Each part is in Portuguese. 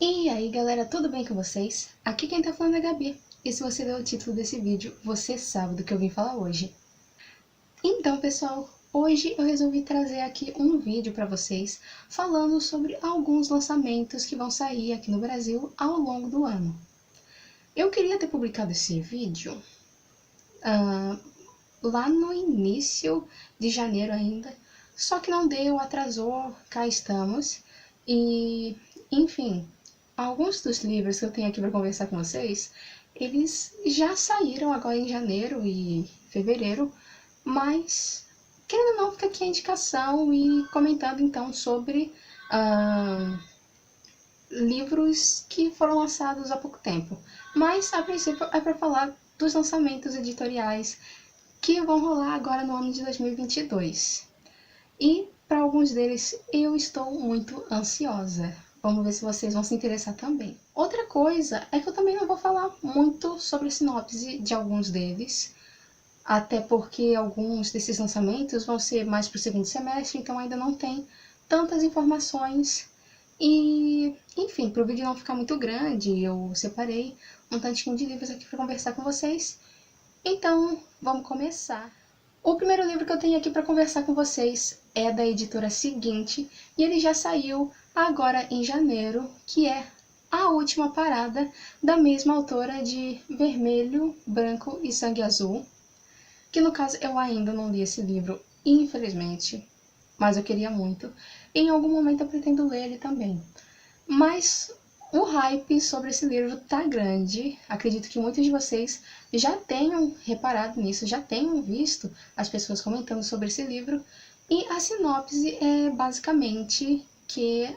E aí galera, tudo bem com vocês? Aqui quem tá falando é a Gabi, e se você leu o título desse vídeo, você sabe do que eu vim falar hoje. Então pessoal, hoje eu resolvi trazer aqui um vídeo pra vocês falando sobre alguns lançamentos que vão sair aqui no Brasil ao longo do ano. Eu queria ter publicado esse vídeo lá no início de janeiro ainda, só que não deu, atrasou, cá estamos. E, enfim, alguns dos livros que eu tenho aqui para conversar com vocês, eles já saíram agora em janeiro e fevereiro, mas, querendo ou não, fica aqui a indicação e comentando então sobre livros que foram lançados há pouco tempo. Mas, a princípio, é para falar dos lançamentos editoriais que vão rolar agora no ano de 2022. E para alguns deles eu estou muito ansiosa. Vamos ver se vocês vão se interessar também. Outra coisa é que eu também não vou falar muito sobre a sinopse de alguns deles, até porque alguns desses lançamentos vão ser mais para o segundo semestre, então ainda não tem tantas informações. E, enfim, para o vídeo não ficar muito grande, eu separei um tantinho de livros aqui para conversar com vocês. Então, vamos começar. O primeiro livro que eu tenho aqui para conversar com vocês é da editora Seguinte, e ele já saiu agora em janeiro, que é A Última Parada, da mesma autora de Vermelho, Branco e Sangue Azul, que no caso eu ainda não li esse livro, infelizmente, mas eu queria muito. Em algum momento eu pretendo ler ele também. Mas o hype sobre esse livro tá grande. Acredito que muitos de vocês já tenham reparado nisso, já tenham visto as pessoas comentando sobre esse livro. E a sinopse é basicamente que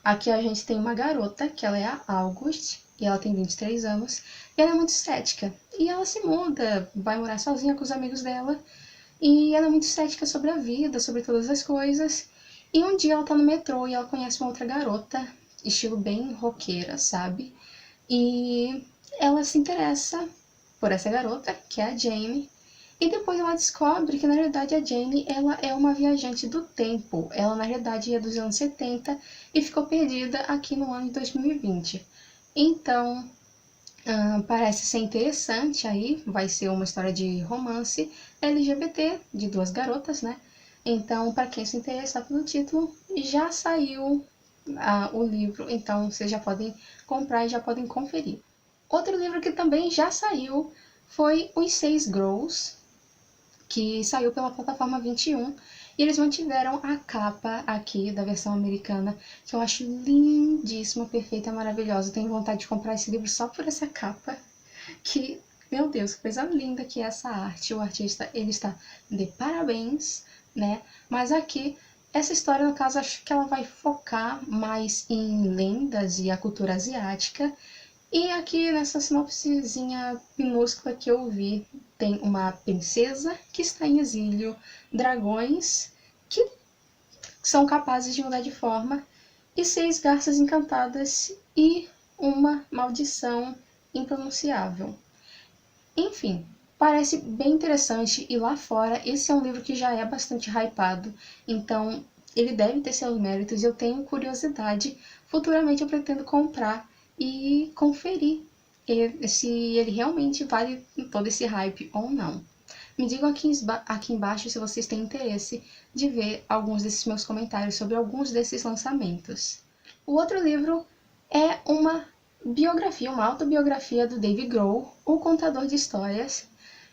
aqui a gente tem uma garota, que ela é a August, e ela tem 23 anos, e ela é muito cética. E ela se muda, vai morar sozinha com os amigos dela, e ela é muito cética sobre a vida, sobre todas as coisas. E um dia ela tá no metrô e ela conhece uma outra garota, estilo bem roqueira, sabe? E ela se interessa por essa garota, que é a Jane. E depois ela descobre que, na verdade, a Jane, ela é uma viajante do tempo. Ela, na verdade, é dos anos 70 e ficou perdida aqui no ano de 2020. Então, parece ser interessante aí, vai ser uma história de romance LGBT, de duas garotas, né? Então, para quem se interessar pelo título, já saiu o livro, então vocês já podem comprar e já podem conferir. Outro livro que também já saiu foi Os Seis Grows, que saiu pela plataforma 21, e eles mantiveram a capa aqui da versão americana, que eu acho lindíssima, perfeita, maravilhosa. Eu tenho vontade de comprar esse livro só por essa capa, que, meu Deus, que coisa linda que é essa arte. O artista, ele está de parabéns, né? Mas aqui, essa história, no caso, acho que ela vai focar mais em lendas e a cultura asiática. E aqui nessa sinopsezinha minúscula que eu vi, tem uma princesa que está em exílio, dragões que são capazes de mudar de forma, e 6 garças encantadas e uma maldição impronunciável. Enfim, parece bem interessante, e lá fora esse é um livro que já é bastante hypado, então ele deve ter seus méritos e eu tenho curiosidade. Futuramente eu pretendo comprar e conferir se ele realmente vale todo esse hype ou não. Me digam aqui embaixo se vocês têm interesse de ver alguns desses meus comentários sobre alguns desses lançamentos. O outro livro é uma biografia, uma autobiografia do Dave Grohl, o contador de histórias.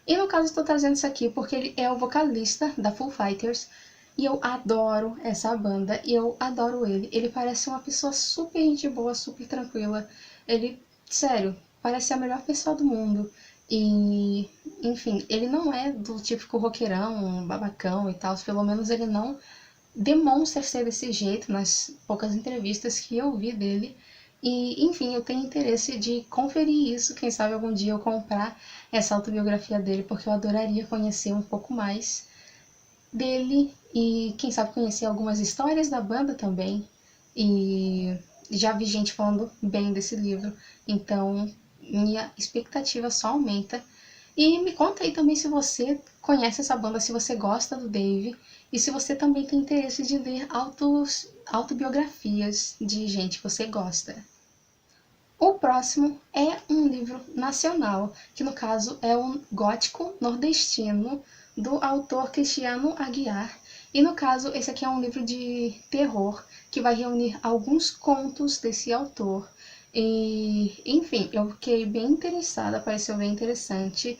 E no caso estou trazendo isso aqui porque ele é o vocalista da Foo Fighters, e eu adoro essa banda, e eu adoro ele. Ele parece uma pessoa super gente boa, super tranquila. Ele, sério, parece a melhor pessoa do mundo. E, enfim, ele não é do típico roqueirão, babacão e tal. Pelo menos ele não demonstra ser desse jeito nas poucas entrevistas que eu vi dele. E, enfim, eu tenho interesse de conferir isso, quem sabe algum dia eu comprar essa autobiografia dele, porque eu adoraria conhecer um pouco mais dele e, quem sabe, conhecer algumas histórias da banda também. E já vi gente falando bem desse livro, então minha expectativa só aumenta. E me conta aí também se você conhece essa banda, se você gosta do Dave, e se você também tem interesse de ler autobiografias de gente que você gosta. O próximo é um livro nacional, que no caso é um gótico nordestino, do autor Cristiano Aguiar. E no caso, esse aqui é um livro de terror, que vai reunir alguns contos desse autor. E, enfim, eu fiquei bem interessada, pareceu bem interessante.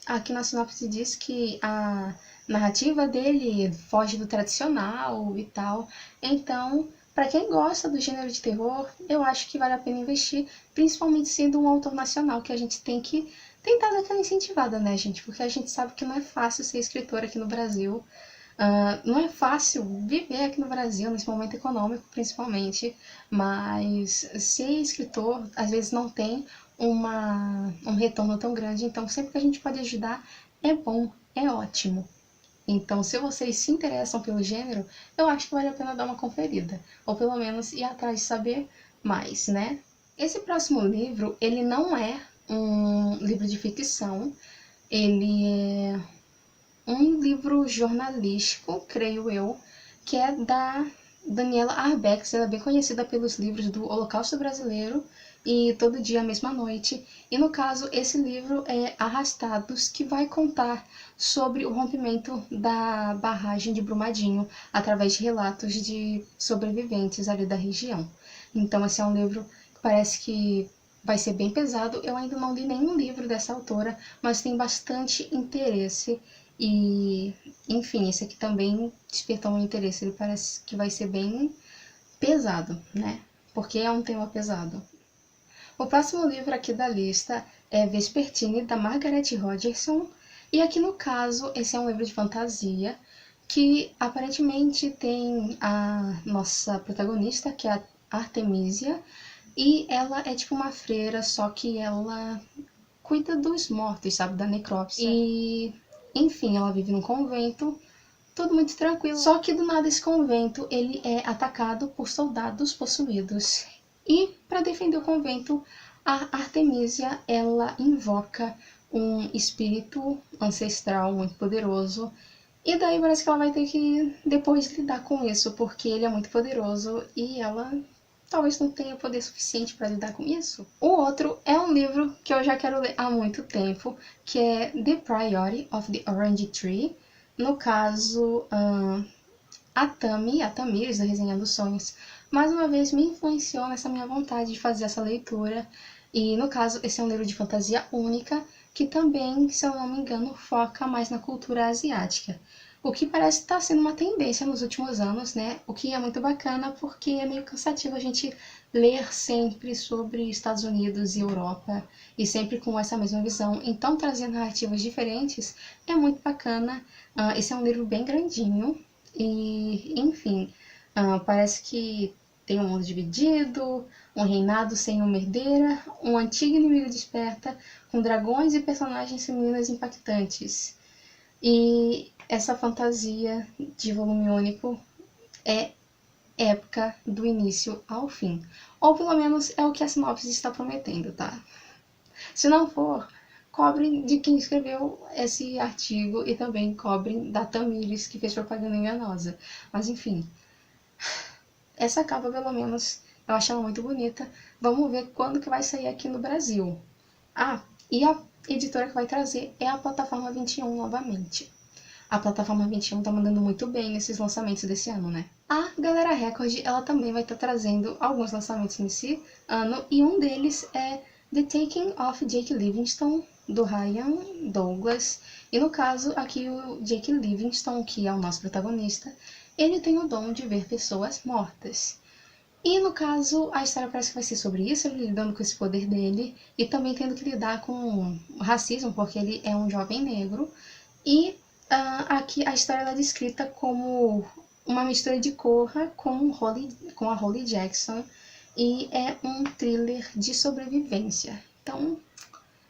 Aqui na sinopse diz que a narrativa dele foge do tradicional e tal. Então, para quem gosta do gênero de terror, eu acho que vale a pena investir, principalmente sendo um autor nacional, que a gente tem que tentar dar aquela incentivada, né, gente? Porque a gente sabe que não é fácil ser escritor aqui no Brasil. Não é fácil viver aqui no Brasil, nesse momento econômico principalmente, mas ser escritor às vezes não tem um retorno tão grande, então sempre que a gente pode ajudar é bom, é ótimo. Então, se vocês se interessam pelo gênero, eu acho que vale a pena dar uma conferida, ou pelo menos ir atrás de saber mais, né? Esse próximo livro, ele não é um livro de ficção, ele é um livro jornalístico, creio eu, que é da Daniela Arbex. Ela é bem conhecida pelos livros do Holocausto Brasileiro e Todo Dia, a Mesma Noite. E no caso, esse livro é Arrastados, que vai contar sobre o rompimento da barragem de Brumadinho, através de relatos de sobreviventes ali da região. Então, esse é um livro que parece que vai ser bem pesado. Eu ainda não li nenhum livro dessa autora, mas tenho bastante interesse. E, enfim, esse aqui também despertou meu interesse. Ele parece que vai ser bem pesado, né? Porque é um tema pesado. O próximo livro aqui da lista é Vespertine, da Margaret Rogerson. E aqui no caso, esse é um livro de fantasia que aparentemente tem a nossa protagonista, que é a Artemisia, e ela é tipo uma freira, só que ela cuida dos mortos, sabe, da necrópsia. E, enfim, ela vive num convento, tudo muito tranquilo. Só que do nada esse convento, ele é atacado por soldados possuídos. E para defender o convento, a Artemisia, ela invoca um espírito ancestral muito poderoso. E daí parece que ela vai ter que depois lidar com isso, porque ele é muito poderoso e ela talvez não tenha poder suficiente para lidar com isso. O outro é um livro que eu já quero ler há muito tempo, que é The Priory of the Orange Tree. No caso, a Tamires, da Resenha dos Sonhos, mais uma vez me influenciou nessa minha vontade de fazer essa leitura. E no caso, esse é um livro de fantasia única, que também, se eu não me engano, foca mais na cultura asiática. O que parece estar sendo uma tendência nos últimos anos, né? O que é muito bacana, porque é meio cansativo a gente ler sempre sobre Estados Unidos e Europa, e sempre com essa mesma visão. Então, trazer narrativas diferentes é muito bacana. Esse é um livro bem grandinho, e, enfim, parece que tem um mundo dividido, um reinado sem uma herdeira, um antigo inimigo desperta, com dragões e personagens femininas impactantes. E essa fantasia de volume único é épica do início ao fim. Ou pelo menos é o que a sinopse está prometendo, tá? Se não for, cobrem de quem escreveu esse artigo e também cobrem da Tamires, que fez propaganda enganosa. Mas enfim, essa capa pelo menos eu acho ela muito bonita. Vamos ver quando que vai sair aqui no Brasil. E a editora que vai trazer é a Plataforma 21 novamente. A Plataforma 21 tá mandando muito bem nesses lançamentos desse ano, né? A Galera Record, ela também vai estar trazendo alguns lançamentos nesse ano, e um deles é The Taking of Jake Livingstone, do Ryan Douglas. E no caso, aqui o Jake Livingstone, que é o nosso protagonista, ele tem o dom de ver pessoas mortas. E no caso, a história parece que vai ser sobre isso, ele lidando com esse poder dele, e também tendo que lidar com o racismo, porque ele é um jovem negro. E aqui a história é descrita como uma mistura de Corra com a Holly Jackson, e é um thriller de sobrevivência. Então,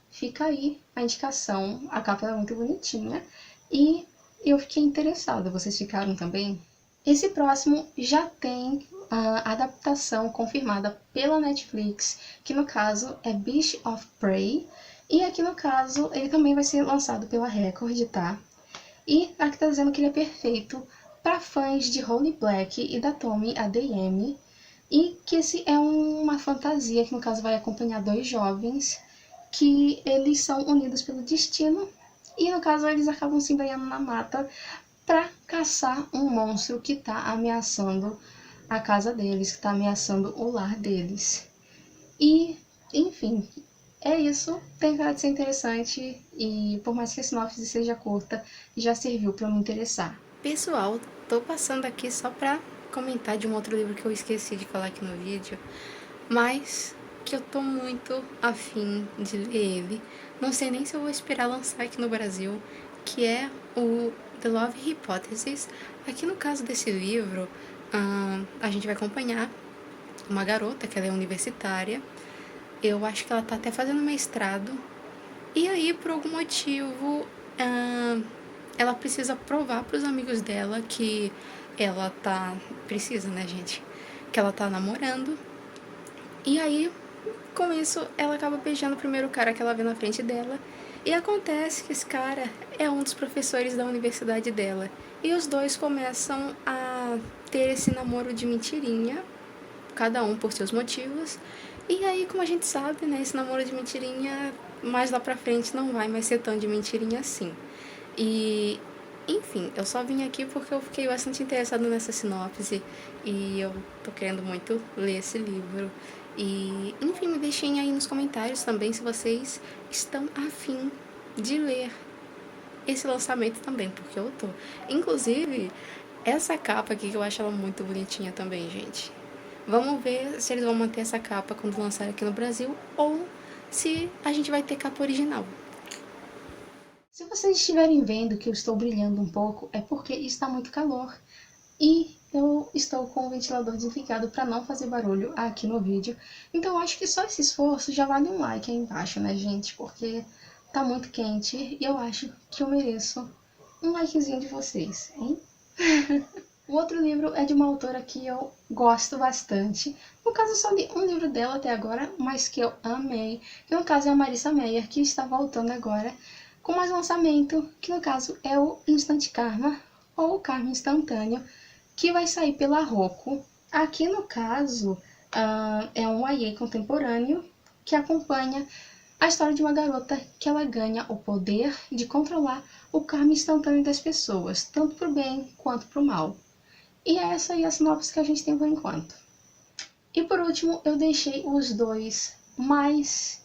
fica aí a indicação. A capa é muito bonitinha e eu fiquei interessada. Vocês ficaram também? Esse próximo já tem a adaptação confirmada pela Netflix, que no caso é Beast of Prey. E aqui no caso ele também vai ser lançado pela Record, tá? E aqui tá dizendo que ele é perfeito para fãs de Holly Black e da Tommy ADM, e que esse é uma fantasia que no caso vai acompanhar dois jovens que eles são unidos pelo destino e no caso eles acabam se embrenhando na mata para caçar um monstro que está ameaçando a casa deles, que está ameaçando o lar deles. E, enfim, é isso. Tem cara de ser interessante e por mais que a sinopse seja curta, já serviu para me interessar. Pessoal, tô passando aqui só pra comentar de um outro livro que eu esqueci de falar aqui no vídeo, mas que eu tô muito afim de ler ele. Não sei nem se eu vou esperar lançar aqui no Brasil, que é o The Love Hypothesis. Aqui no caso desse livro, a gente vai acompanhar uma garota, que ela é universitária. Eu acho que ela tá até fazendo mestrado. E aí, por algum motivo, ela precisa provar para os amigos dela que ela tá... Precisa, né, gente? Que ela tá namorando. E aí, com isso, ela acaba beijando o primeiro cara que ela vê na frente dela. E acontece que esse cara é um dos professores da universidade dela. E os dois começam a ter esse namoro de mentirinha, cada um por seus motivos. E aí, como a gente sabe, né, esse namoro de mentirinha, mais lá pra frente, não vai mais ser tão de mentirinha assim. E, enfim, eu só vim aqui porque eu fiquei bastante interessada nessa sinopse e eu tô querendo muito ler esse livro. E, enfim, me deixem aí nos comentários também se vocês estão afim de ler esse lançamento também, porque eu tô. Inclusive, essa capa aqui que eu acho ela muito bonitinha também, gente. Vamos ver se eles vão manter essa capa quando lançar aqui no Brasil ou se a gente vai ter capa original. Se vocês estiverem vendo que eu estou brilhando um pouco, é porque está muito calor e eu estou com o ventilador desligado para não fazer barulho aqui no vídeo. Então acho que só esse esforço já vale um like aí embaixo, né, gente? Porque tá muito quente e eu acho que eu mereço um likezinho de vocês, hein? O outro livro é de uma autora que eu gosto bastante. No caso, eu só li um livro dela até agora, mas que eu amei. Que no caso é a Marissa Meyer, que está voltando agora com mais lançamento, que no caso é o Instant Karma, ou Karma Instantâneo, que vai sair pela Roku. Aqui no caso, é um YA contemporâneo que acompanha a história de uma garota que ela ganha o poder de controlar o karma instantâneo das pessoas, tanto para o bem quanto para o mal. E essa aí é a sinopse que a gente tem por enquanto. E por último, eu deixei os dois mais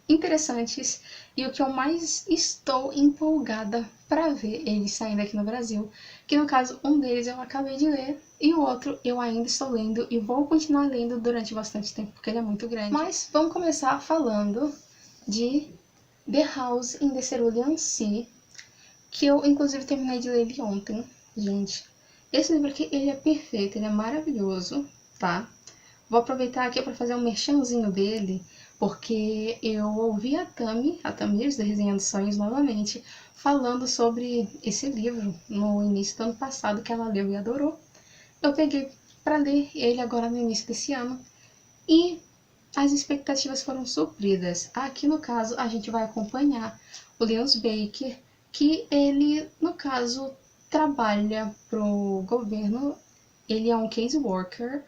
interessantes e o que eu mais estou empolgada para ver eles saindo aqui no Brasil, que no caso um deles eu acabei de ler e o outro eu ainda estou lendo e vou continuar lendo durante bastante tempo porque ele é muito grande. Mas vamos começar falando de The House in the Cerulean Sea, que eu inclusive terminei de ler ele ontem, gente. Esse livro aqui, ele é perfeito, ele é maravilhoso, tá? Vou aproveitar aqui para fazer um merchanzinho dele, porque eu ouvi a Tamires, da Resenhando Sonhos, novamente, falando sobre esse livro no início do ano passado, que ela leu e adorou. Eu peguei para ler ele agora no início desse ano, e as expectativas foram supridas. Aqui, no caso, a gente vai acompanhar o Leos Baker, que ele, no caso, trabalha pro governo, ele é um case worker.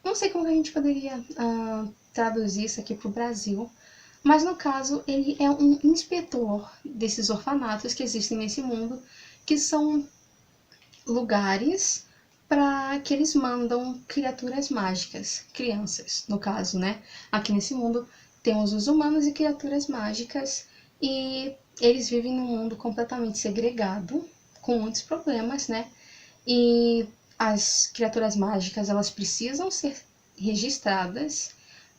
Não sei como que a gente poderia traduzir isso aqui pro Brasil, mas no caso ele é um inspetor desses orfanatos que existem nesse mundo, que são lugares para que eles mandam criaturas mágicas, crianças, no caso, né? Aqui nesse mundo temos os humanos e criaturas mágicas, e eles vivem num mundo completamente segregado, com muitos problemas, né? E as criaturas mágicas, elas precisam ser registradas.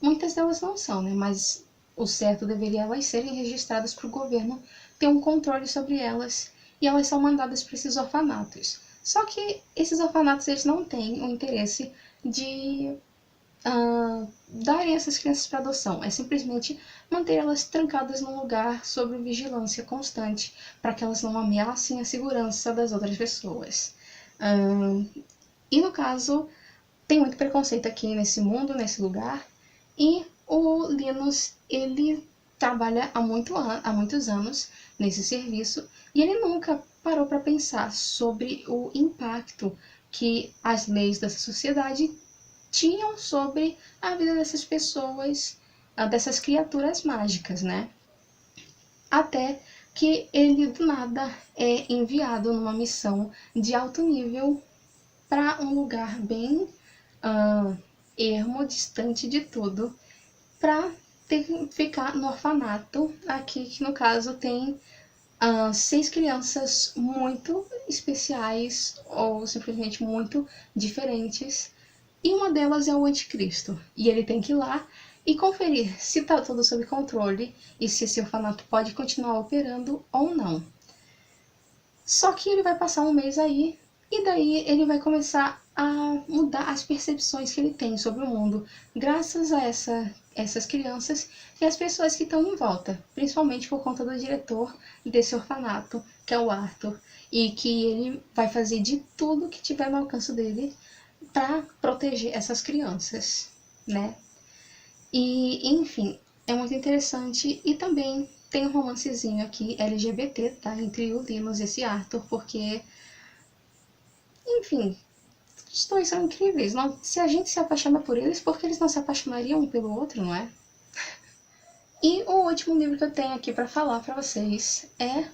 Muitas delas não são, né? Mas o certo deveria elas serem registradas para o governo ter um controle sobre elas, e elas são mandadas para esses orfanatos. Só que esses orfanatos, eles não têm o interesse de darem essas crianças para adoção. É simplesmente manter elas trancadas num lugar sob vigilância constante, para que elas não ameacem a segurança das outras pessoas. E no caso, tem muito preconceito aqui nesse mundo, nesse lugar, e o Linus, ele trabalha há muitos anos nesse serviço, E ele nunca parou para pensar sobre o impacto que as leis dessa sociedade tinham sobre a vida dessas pessoas, dessas criaturas mágicas, né? Até que ele do nada é enviado numa missão de alto nível para um lugar bem ermo, distante de tudo, para ficar no orfanato, aqui que no caso tem 6 crianças muito especiais ou simplesmente muito diferentes, e uma delas é o anticristo, e ele tem que ir lá e conferir se está tudo sob controle e se esse orfanato pode continuar operando ou não. Só que ele vai passar um mês aí, e daí ele vai começar a mudar as percepções que ele tem sobre o mundo, graças a essas crianças e as pessoas que estão em volta, principalmente por conta do diretor desse orfanato, que é o Arthur, e que ele vai fazer de tudo que tiver no alcance dele para proteger essas crianças, né? E, enfim, é muito interessante e também tem um romancezinho aqui LGBT, tá? Entre o Linus e esse Arthur, porque, enfim, os dois são incríveis. Não, se a gente se apaixona por eles, por que eles não se apaixonariam um pelo outro, não é? E o último livro que eu tenho aqui para falar para vocês é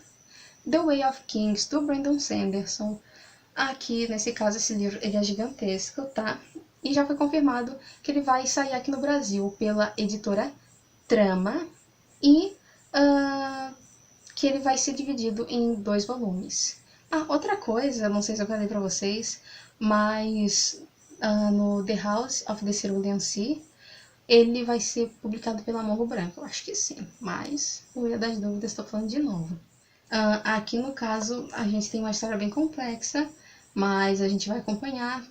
The Way of Kings, do Brandon Sanderson. Aqui, nesse caso, esse livro ele é gigantesco, tá? E já foi confirmado que ele vai sair aqui no Brasil pela editora Trama e que ele vai ser dividido em 2 volumes. Outra coisa, não sei se eu falei pra vocês, mas no The House of the Cerulean Sea, ele vai ser publicado pela Morro Branco, eu acho que sim, mas por via das dúvidas estou falando de novo. Aqui no caso a gente tem uma história bem complexa, mas a gente vai acompanhar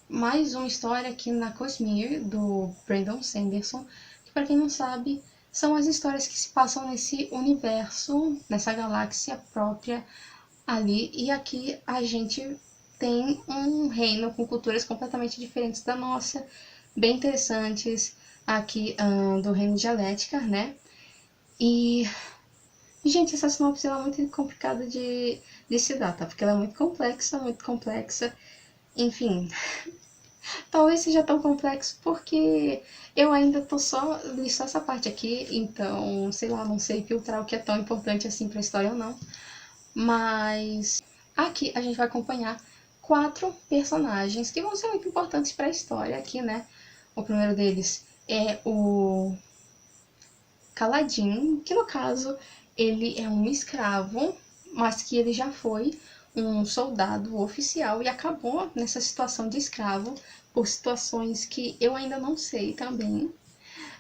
mais uma história aqui na Cosmere, do Brandon Sanderson, que para quem não sabe, são as histórias que se passam nesse universo, nessa galáxia própria ali, e aqui a gente tem um reino com culturas completamente diferentes da nossa, bem interessantes, aqui do reino de Alética, né? E, gente, essa sinopse é muito complicada de se dar, tá? Porque ela é muito complexa, enfim... Talvez seja tão complexo porque eu ainda tô li só essa parte aqui, então, sei lá, não sei filtrar o que é tão importante assim pra história ou não. Mas aqui a gente vai acompanhar 4 personagens que vão ser muito importantes pra história aqui, né? O primeiro deles é o Kaladin, que no caso ele é um escravo, mas que ele já foi um soldado oficial e acabou nessa situação de escravo por situações que eu ainda não sei também.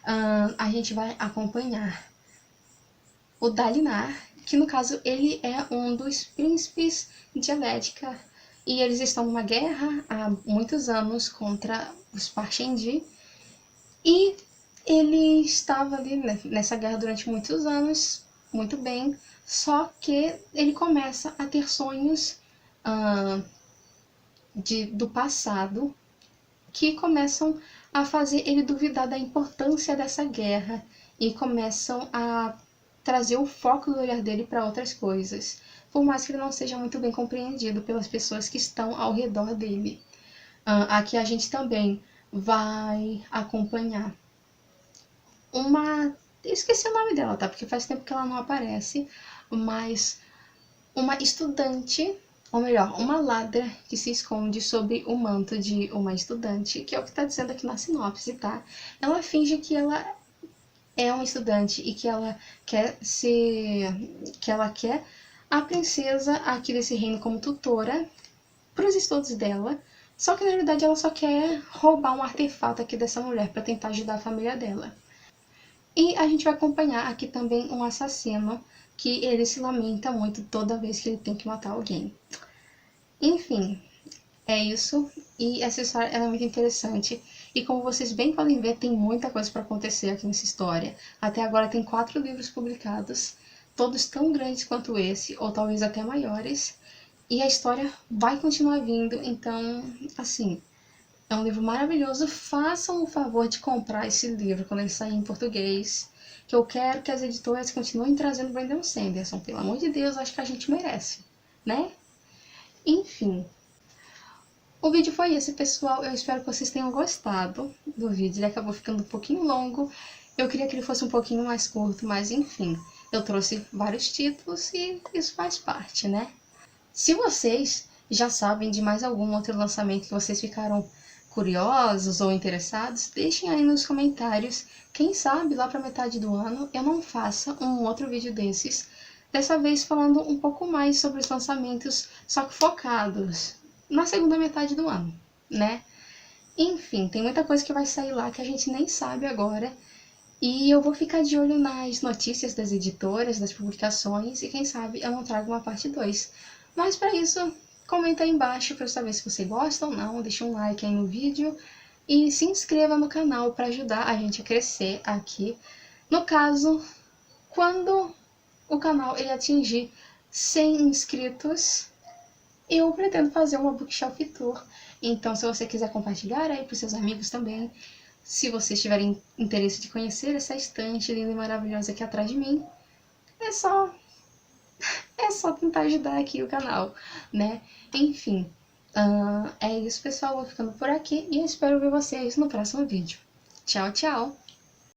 A gente vai acompanhar o Dalinar, que no caso ele é um dos príncipes de Alética e eles estão numa guerra há muitos anos contra os Parshendi e ele estava ali nessa guerra durante muitos anos, muito bem, só que ele começa a ter sonhos do passado que começam a fazer ele duvidar da importância dessa guerra e começam a trazer o foco do olhar dele para outras coisas, por mais que ele não seja muito bem compreendido pelas pessoas que estão ao redor dele. Aqui a gente também vai acompanhar eu esqueci o nome dela, tá? Porque faz tempo que ela não aparece, mas uma estudante, ou melhor, uma ladra que se esconde sob o manto de uma estudante, que é o que tá dizendo aqui na sinopse, tá? Ela finge que ela é uma estudante e que ela quer a princesa aqui desse reino como tutora para os estudos dela, só que na realidade ela só quer roubar um artefato aqui dessa mulher para tentar ajudar a família dela. E a gente vai acompanhar aqui também um assassino que ele se lamenta muito toda vez que ele tem que matar alguém. Enfim, é isso. E essa história é muito interessante. E como vocês bem podem ver, tem muita coisa para acontecer aqui nessa história. Até agora tem 4 livros publicados, todos tão grandes quanto esse, ou talvez até maiores. E a história vai continuar vindo, então, assim, é um livro maravilhoso. Façam o favor de comprar esse livro quando ele sair em português. que eu quero que as editoras continuem trazendo Brandon Sanderson. Pelo amor de Deus, acho que a gente merece, né? Enfim, o vídeo foi esse, pessoal. Eu espero que vocês tenham gostado do vídeo. Ele acabou ficando um pouquinho longo. Eu queria que ele fosse um pouquinho mais curto, mas enfim. Eu trouxe vários títulos e isso faz parte, né? Se vocês já sabem de mais algum outro lançamento que vocês ficaram curiosos ou interessados, deixem aí nos comentários. Quem sabe lá para metade do ano eu não faça um outro vídeo desses. Dessa vez falando um pouco mais sobre os lançamentos, só que focados na segunda metade do ano, né? Enfim, tem muita coisa que vai sair lá que a gente nem sabe agora. E eu vou ficar de olho nas notícias das editoras, das publicações, e quem sabe eu não trago uma parte 2. Mas para isso, comenta aí embaixo para eu saber se você gosta ou não, deixa um like aí no vídeo e se inscreva no canal para ajudar a gente a crescer aqui. No caso, quando o canal ele atingir 100 inscritos, eu pretendo fazer uma bookshelf tour. Então, se você quiser compartilhar aí para os seus amigos também, se vocês tiverem interesse de conhecer essa estante linda e maravilhosa aqui atrás de mim, é só tentar ajudar aqui o canal, né? Enfim, é isso, pessoal. Vou ficando por aqui e eu espero ver vocês no próximo vídeo. Tchau, tchau!